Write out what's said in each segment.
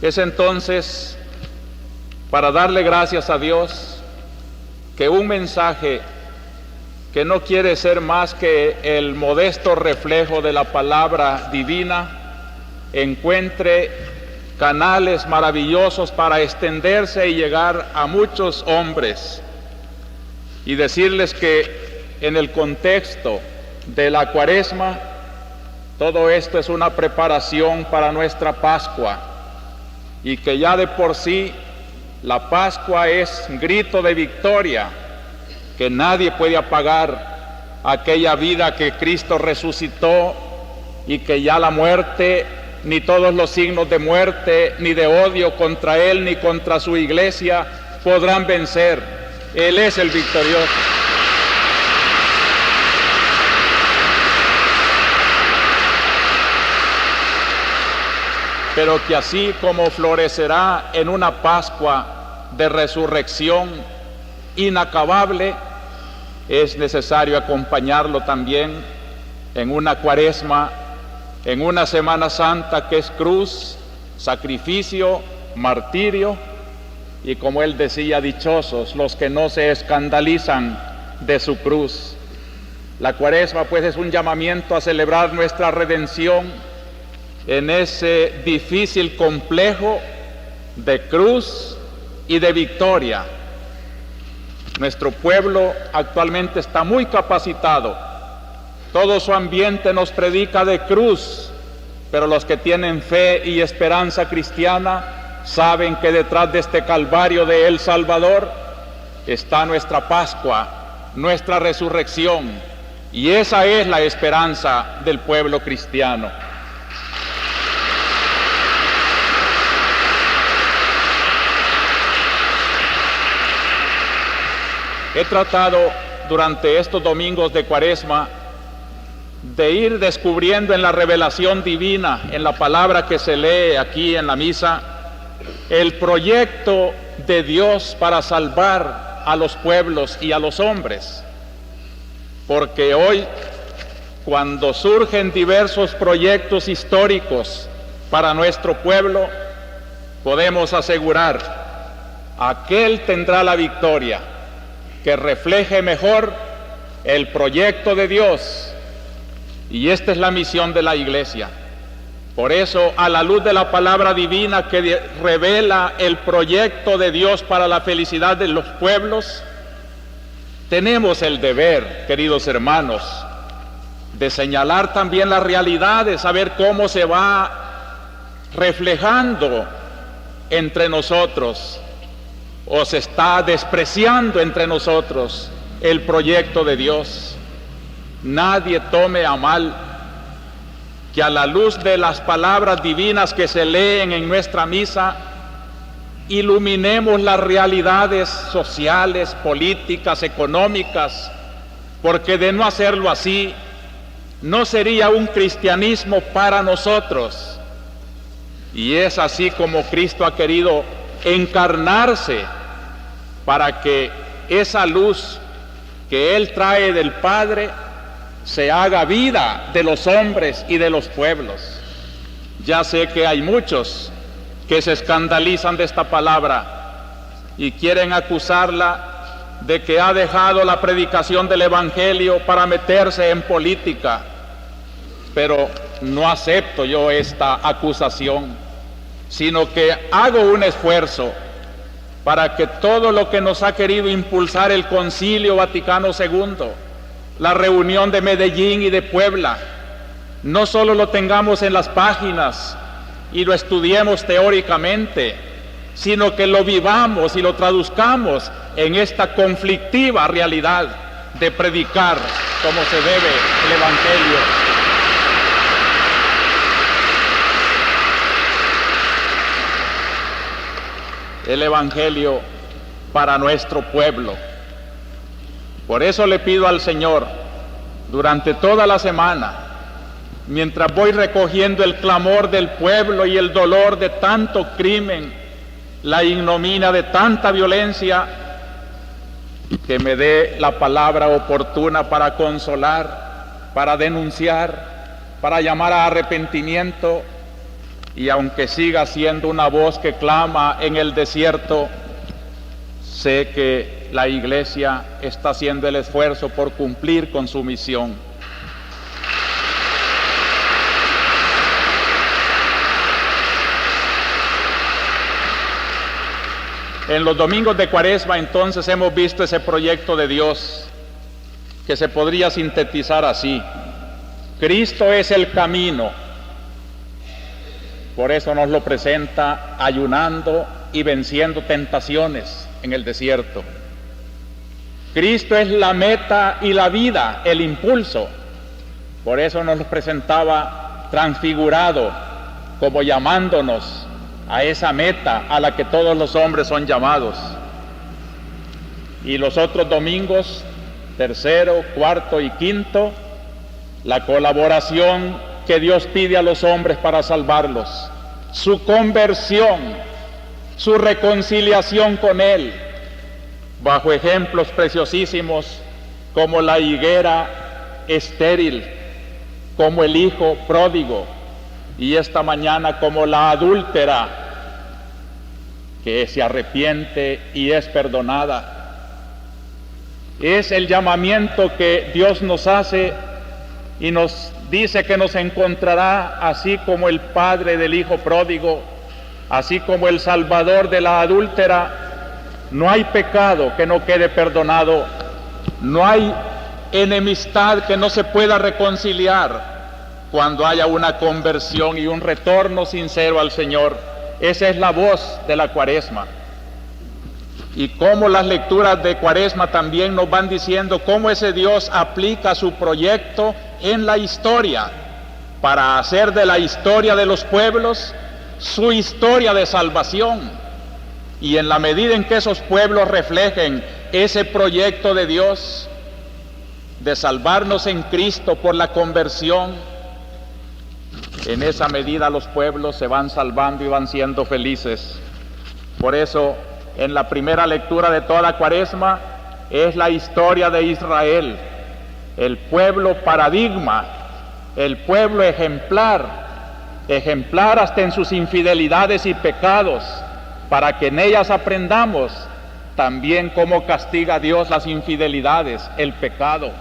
Es entonces para darle gracias a Dios que un mensaje que no quiere ser más que el modesto reflejo de la palabra divina encuentre canales maravillosos para extenderse y llegar a muchos hombres, y decirles que en el contexto de la Cuaresma todo esto es una preparación para nuestra Pascua, y que ya de por sí la Pascua es un grito de victoria, que nadie puede apagar aquella vida que Cristo resucitó, y que ya la muerte, ni todos los signos de muerte, ni de odio contra Él, ni contra su iglesia podrán vencer. Él es el victorioso. Pero que así como florecerá en una Pascua de resurrección inacabable, es necesario acompañarlo también en una Cuaresma, en una Semana Santa que es cruz, sacrificio, martirio, y como él decía, dichosos los que no se escandalizan de su cruz. La Cuaresma pues es un llamamiento a celebrar nuestra redención en ese difícil complejo de cruz y de victoria. Nuestro pueblo actualmente está muy capacitado. Todo su ambiente nos predica de cruz, pero los que tienen fe y esperanza cristiana saben que detrás de este Calvario de El Salvador está nuestra Pascua, nuestra resurrección, y esa es la esperanza del pueblo cristiano. He tratado durante estos domingos de Cuaresma de ir descubriendo en la revelación divina, en la palabra que se lee aquí en la misa, el proyecto de Dios para salvar a los pueblos y a los hombres. Porque hoy, cuando surgen diversos proyectos históricos para nuestro pueblo, podemos asegurar, aquel tendrá la victoria que refleje mejor el proyecto de Dios. Y esta es la misión de la Iglesia. Por eso, a la luz de la palabra divina que revela el proyecto de Dios para la felicidad de los pueblos, tenemos el deber, queridos hermanos, de señalar también las realidades, saber cómo se va reflejando entre nosotros, o se está despreciando entre nosotros el proyecto de Dios. Nadie tome a mal que a la luz de las palabras divinas que se leen en nuestra misa, iluminemos las realidades sociales, políticas, económicas, porque de no hacerlo así, no sería un cristianismo para nosotros. Y es así como Cristo ha querido encarnarse para que esa luz que Él trae del Padre se haga vida de los hombres y de los pueblos. Ya sé que hay muchos que se escandalizan de esta palabra y quieren acusarla de que ha dejado la predicación del Evangelio para meterse en política, pero no acepto yo esta acusación, sino que hago un esfuerzo para que todo lo que nos ha querido impulsar el Concilio Vaticano II, la reunión de Medellín y de Puebla, no solo lo tengamos en las páginas y lo estudiemos teóricamente, sino que lo vivamos y lo traduzcamos en esta conflictiva realidad de predicar como se debe el Evangelio. El Evangelio para nuestro pueblo. Por eso le pido al Señor, durante toda la semana, mientras voy recogiendo el clamor del pueblo y el dolor de tanto crimen, la ignominia de tanta violencia, que me dé la palabra oportuna para consolar, para denunciar, para llamar a arrepentimiento, y aunque siga siendo una voz que clama en el desierto, sé que la Iglesia está haciendo el esfuerzo por cumplir con su misión. En los domingos de Cuaresma, entonces, hemos visto ese proyecto de Dios que se podría sintetizar así: Cristo es el camino. Por eso nos lo presenta ayunando y venciendo tentaciones en el desierto. Cristo es la meta y la vida, el impulso. Por eso nos lo presentaba transfigurado, como llamándonos a esa meta a la que todos los hombres son llamados. Y los otros domingos, tercero, cuarto y quinto, la colaboración que Dios pide a los hombres para salvarlos, su conversión, su reconciliación con Él, bajo ejemplos preciosísimos como la higuera estéril, como el hijo pródigo, y esta mañana como la adúltera que se arrepiente y es perdonada. Es el llamamiento que Dios nos hace y nos dice que nos encontrará así como el padre del hijo pródigo, así como el salvador de la adúltera. No hay pecado que no quede perdonado, no hay enemistad que no se pueda reconciliar cuando haya una conversión y un retorno sincero al Señor. Esa es la voz de la Cuaresma. Y cómo las lecturas de Cuaresma también nos van diciendo cómo ese Dios aplica su proyecto en la historia para hacer de la historia de los pueblos su historia de salvación. Y en la medida en que esos pueblos reflejen ese proyecto de Dios de salvarnos en Cristo por la conversión, en esa medida los pueblos se van salvando y van siendo felices. Por eso, en la primera lectura de toda la Cuaresma es la historia de Israel, el pueblo paradigma, el pueblo ejemplar hasta en sus infidelidades y pecados, para que en ellas aprendamos también cómo castiga Dios las infidelidades, el pecado.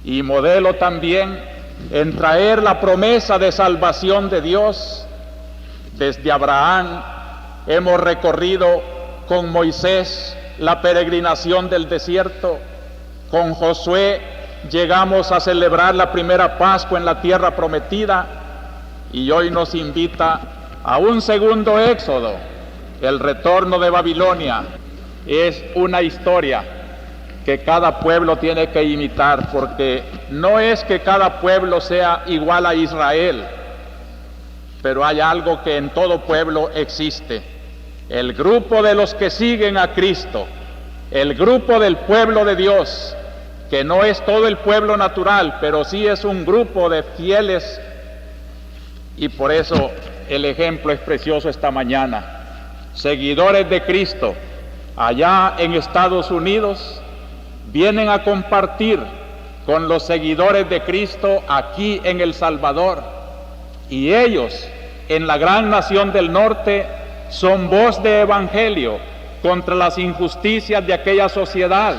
Y modelo también en traer la promesa de salvación de Dios. Desde Abraham hemos recorrido con Moisés la peregrinación del desierto, con Josué llegamos a celebrar la primera Pascua en la tierra prometida, y hoy nos invita a un segundo éxodo, el retorno de Babilonia. Es una historia que cada pueblo tiene que imitar, porque no es que cada pueblo sea igual a Israel, pero hay algo que en todo pueblo existe: el grupo de los que siguen a Cristo, el grupo del pueblo de Dios, que no es todo el pueblo natural, pero sí es un grupo de fieles. Y por eso el ejemplo es precioso esta mañana. Seguidores de Cristo allá en Estados Unidos vienen a compartir con los seguidores de Cristo aquí en El Salvador, y ellos en la gran nación del norte son voz de evangelio contra las injusticias de aquella sociedad.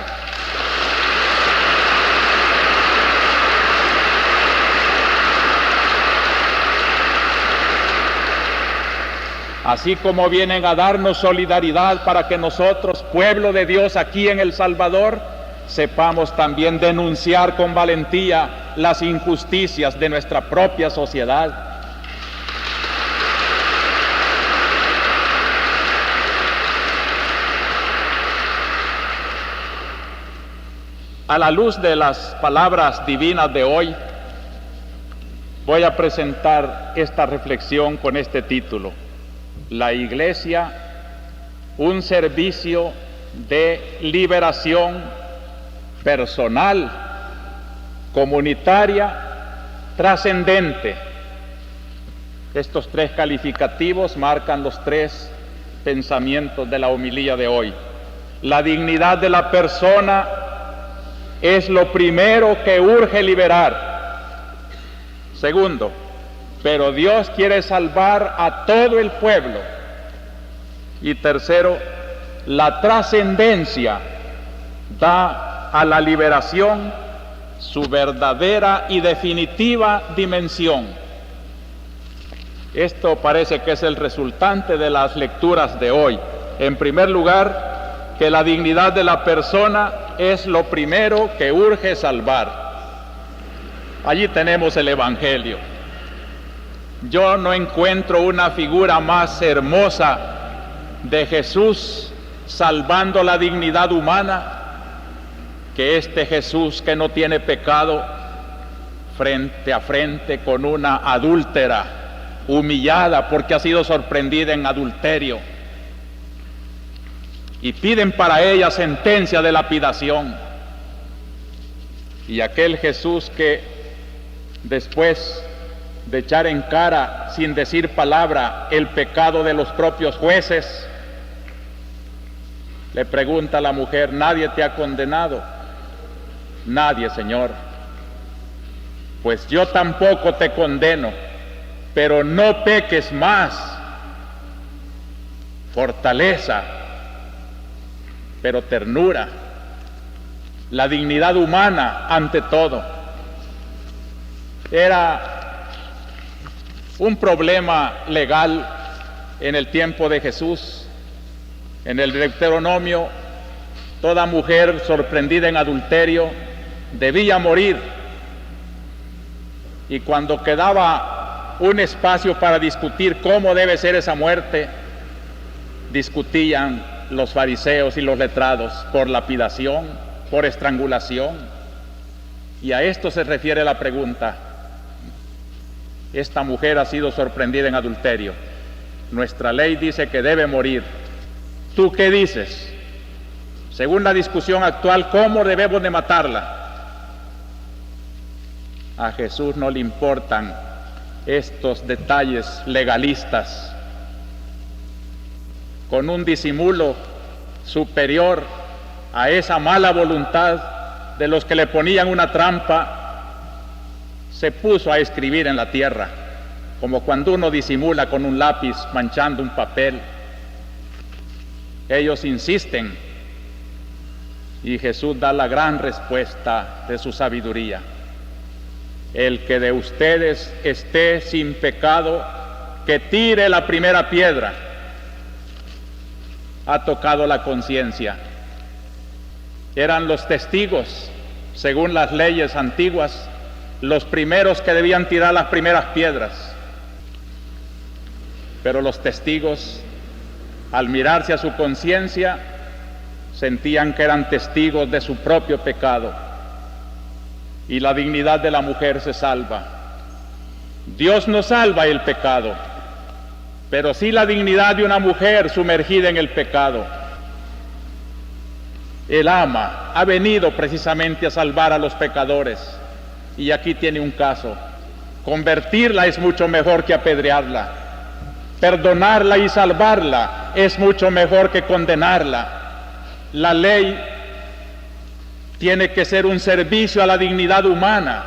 Así como vienen a darnos solidaridad para que nosotros, pueblo de Dios aquí en El Salvador, sepamos también denunciar con valentía las injusticias de nuestra propia sociedad. A la luz de las palabras divinas de hoy, voy a presentar esta reflexión con este título: La Iglesia, un servicio de liberación personal, comunitaria, trascendente. Estos tres calificativos marcan los tres pensamientos de la homilía de hoy. La dignidad de la persona es lo primero que urge liberar. Segundo, pero Dios quiere salvar a todo el pueblo. Y tercero, la trascendencia da a la liberación su verdadera y definitiva dimensión. Esto parece que es el resultante de las lecturas de hoy. En primer lugar, que la dignidad de la persona es lo primero que urge salvar. Allí tenemos el Evangelio. Yo no encuentro una figura más hermosa de Jesús salvando la dignidad humana que este Jesús que no tiene pecado, frente a frente con una adúltera, humillada porque ha sido sorprendida en adulterio, y piden para ella sentencia de lapidación. Y aquel Jesús que después de echar en cara, sin decir palabra, el pecado de los propios jueces, le pregunta a la mujer: ¿nadie te ha condenado? Nadie, Señor. Pues yo tampoco te condeno, pero no peques más. Fortaleza, pero ternura, la dignidad humana ante todo. Era un problema legal en el tiempo de Jesús. En el Deuteronomio, toda mujer sorprendida en adulterio debía morir. Y cuando quedaba un espacio para discutir cómo debe ser esa muerte, discutían los fariseos y los letrados por lapidación, por estrangulación. Y a esto se refiere la pregunta. Esta mujer ha sido sorprendida en adulterio. Nuestra ley dice que debe morir. ¿Tú qué dices? Según la discusión actual, ¿cómo debemos de matarla? A Jesús no le importan estos detalles legalistas. Con un disimulo superior a esa mala voluntad de los que le ponían una trampa, se puso a escribir en la tierra, como cuando uno disimula con un lápiz manchando un papel. Ellos insisten, y Jesús da la gran respuesta de su sabiduría: el que de ustedes esté sin pecado, que tire la primera piedra. Ha tocado la conciencia. Eran los testigos, según las leyes antiguas, los primeros que debían tirar las primeras piedras. Pero los testigos, al mirarse a su conciencia, sentían que eran testigos de su propio pecado, y la dignidad de la mujer se salva. Dios no salva el pecado, pero sí la dignidad de una mujer sumergida en el pecado. El ama ha venido precisamente a salvar a los pecadores, y aquí tiene un caso. Convertirla es mucho mejor que apedrearla. Perdonarla y salvarla es mucho mejor que condenarla. La ley tiene que ser un servicio a la dignidad humana,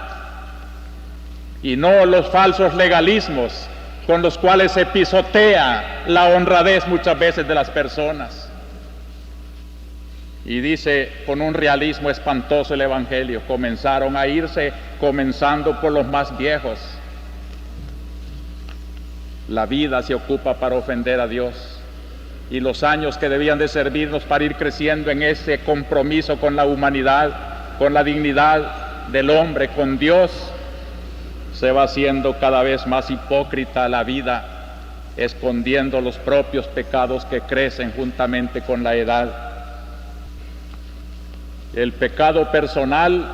y no los falsos legalismos con los cuales se pisotea la honradez muchas veces de las personas. Y dice con un realismo espantoso el Evangelio: comenzaron a irse, comenzando por los más viejos. La vida se ocupa para ofender a Dios, y los años que debían de servirnos para ir creciendo en ese compromiso con la humanidad, con la dignidad del hombre, con Dios, se va haciendo cada vez más hipócrita la vida, escondiendo los propios pecados que crecen juntamente con la edad. El pecado personal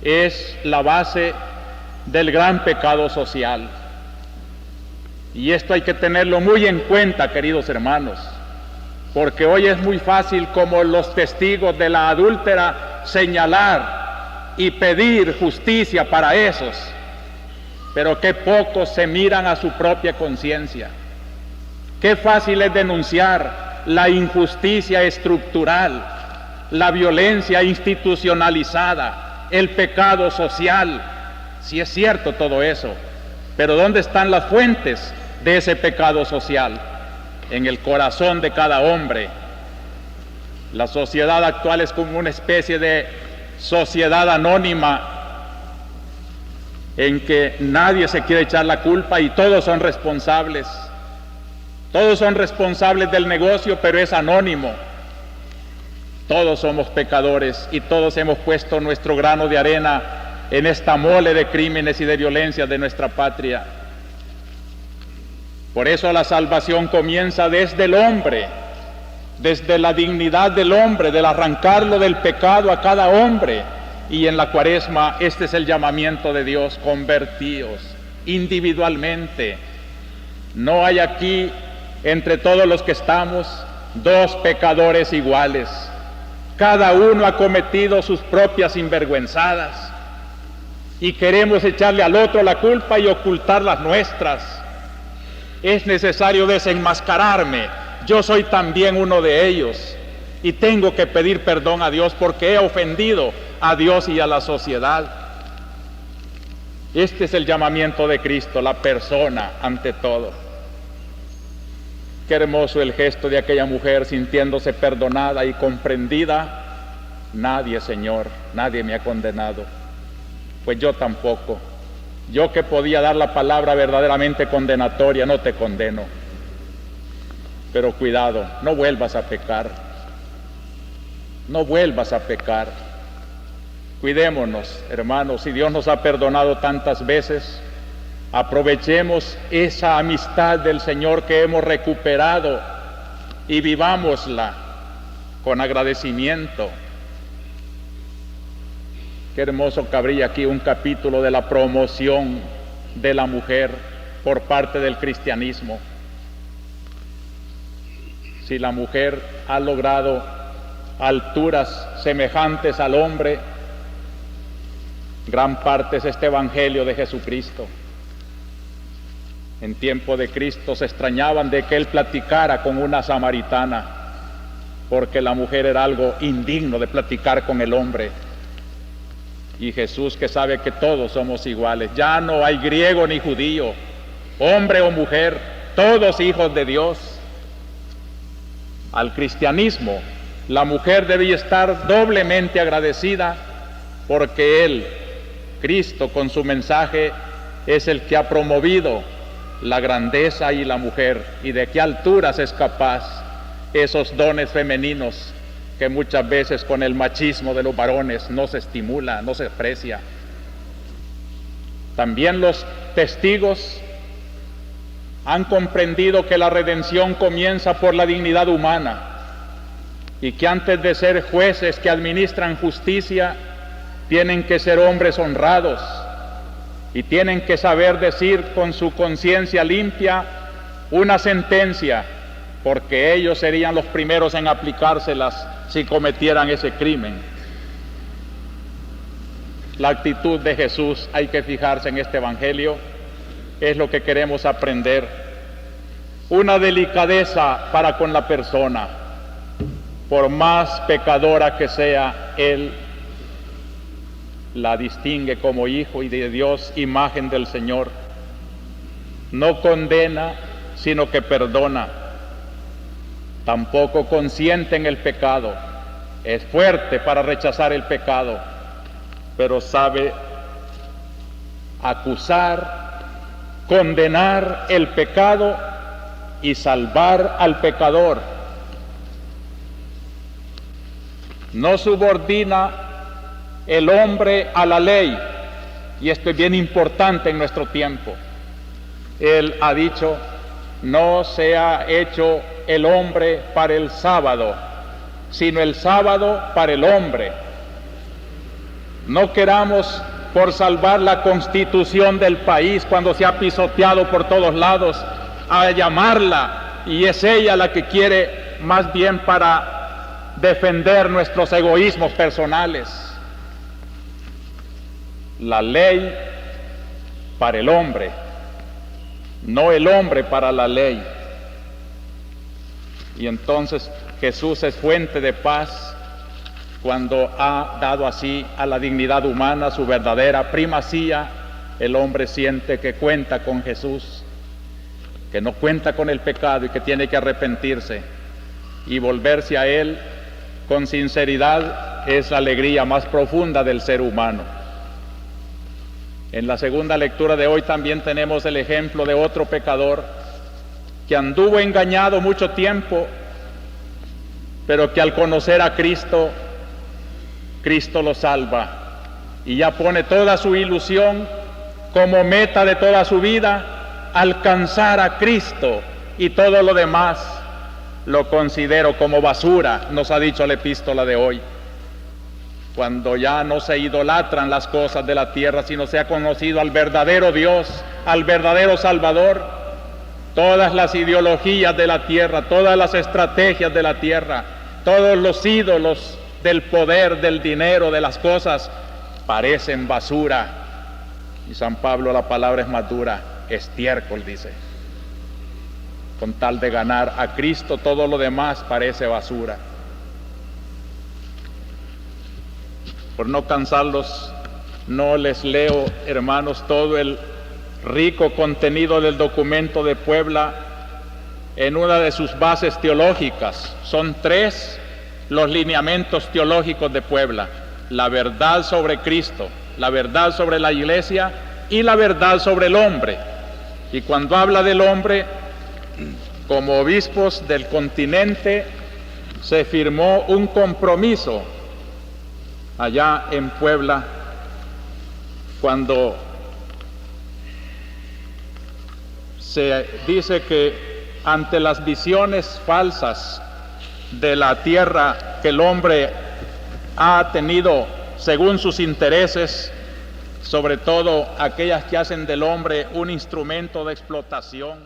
es la base del gran pecado social. Y esto hay que tenerlo muy en cuenta, queridos hermanos, porque hoy es muy fácil, como los testigos de la adúltera, señalar y pedir justicia para esos, pero qué pocos se miran a su propia conciencia. Qué fácil es denunciar la injusticia estructural, la violencia institucionalizada, el pecado social. Si es cierto todo eso, Pero ¿dónde están las fuentes de ese pecado social? En el corazón de cada hombre. La sociedad actual es como una especie de sociedad anónima en que nadie se quiere echar la culpa y todos son responsables. Todos son responsables del negocio, pero es anónimo. Todos somos pecadores y todos hemos puesto nuestro grano de arena en esta mole de crímenes y de violencia de nuestra patria. Por eso la salvación comienza desde el hombre, desde la dignidad del hombre, del arrancarlo del pecado a cada hombre. Y en la Cuaresma este es el llamamiento de Dios: convertíos individualmente. No hay aquí entre todos los que estamos dos pecadores iguales. Cada uno ha cometido sus propias sinvergüenzadas y queremos echarle al otro la culpa y ocultar las nuestras. Es necesario desenmascararme. Yo soy también uno de ellos y tengo que pedir perdón a Dios porque he ofendido a Dios y a la sociedad. Este es el llamamiento de Cristo, la persona ante todo. Qué hermoso el gesto de aquella mujer sintiéndose perdonada y comprendida. Nadie, Señor, nadie me ha condenado. Pues yo tampoco. Yo que podía dar la palabra verdaderamente condenatoria, no te condeno. Pero cuidado, no vuelvas a pecar. No vuelvas a pecar. Cuidémonos, hermanos, si Dios nos ha perdonado tantas veces, aprovechemos esa amistad del Señor que hemos recuperado y vivámosla con agradecimiento. Qué hermoso que habría aquí un capítulo de la promoción de la mujer por parte del cristianismo. Si la mujer ha logrado alturas semejantes al hombre, gran parte es este evangelio de Jesucristo. En tiempo de Cristo se extrañaban de que Él platicara con una samaritana, porque la mujer era algo indigno de platicar con el hombre. Y Jesús, que sabe que todos somos iguales, ya no hay griego ni judío, hombre o mujer, todos hijos de Dios. Al cristianismo, la mujer debía estar doblemente agradecida porque Él, Cristo, con su mensaje, es el que ha promovido la grandeza y la mujer, y de qué alturas es capaz esos dones femeninos que muchas veces con el machismo de los varones no se estimula, no se aprecia. También los testigos han comprendido que la redención comienza por la dignidad humana y que antes de ser jueces que administran justicia, tienen que ser hombres honrados y tienen que saber decir con su conciencia limpia una sentencia, porque ellos serían los primeros en aplicárselas si cometieran ese crimen. La actitud de Jesús, hay que fijarse en este evangelio, es lo que queremos aprender. Una delicadeza para con la persona, por más pecadora que sea, Él la distingue como hijo y de Dios, imagen del Señor. No condena, sino que perdona. Tampoco consiente en el pecado. Es fuerte para rechazar el pecado, pero sabe acusar, condenar el pecado y salvar al pecador. No subordina el hombre a la ley, y esto es bien importante en nuestro tiempo. Él ha dicho: no se ha hecho el hombre para el sábado, sino el sábado para el hombre. No queramos, por salvar la constitución del país cuando se ha pisoteado por todos lados, a llamarla, y es ella la que quiere más bien para defender nuestros egoísmos personales. La ley para el hombre, no el hombre para la ley. Y entonces Jesús es fuente de paz cuando ha dado así a la dignidad humana su verdadera primacía el hombre siente que cuenta con Jesús, que no cuenta con el pecado y que tiene que arrepentirse y volverse a Él con sinceridad, es la alegría más profunda del ser humano. En la segunda lectura de hoy también tenemos el ejemplo de otro pecador que anduvo engañado mucho tiempo, pero que al conocer a Cristo, Cristo lo salva y ya pone toda su ilusión como meta de toda su vida, alcanzar a Cristo, y todo lo demás lo considero como basura, nos ha dicho la epístola de hoy. Cuando ya no se idolatran las cosas de la tierra, sino se ha conocido al verdadero Dios, al verdadero Salvador, todas las ideologías de la tierra, todas las estrategias de la tierra, todos los ídolos del poder, del dinero, de las cosas, parecen basura. Y San Pablo, la palabra es más dura, estiércol, dice. Con tal de ganar a Cristo, todo lo demás parece basura. Por no cansarlos, no les leo, hermanos, todo el rico contenido del documento de Puebla en una de sus bases teológicas. Son 3 los lineamientos teológicos de Puebla: la verdad sobre Cristo, la verdad sobre la Iglesia y la verdad sobre el hombre. Y cuando habla del hombre, como obispos del continente, se firmó un compromiso allá en Puebla, cuando se dice que ante las visiones falsas de la tierra que el hombre ha tenido según sus intereses, sobre todo aquellas que hacen del hombre un instrumento de explotación,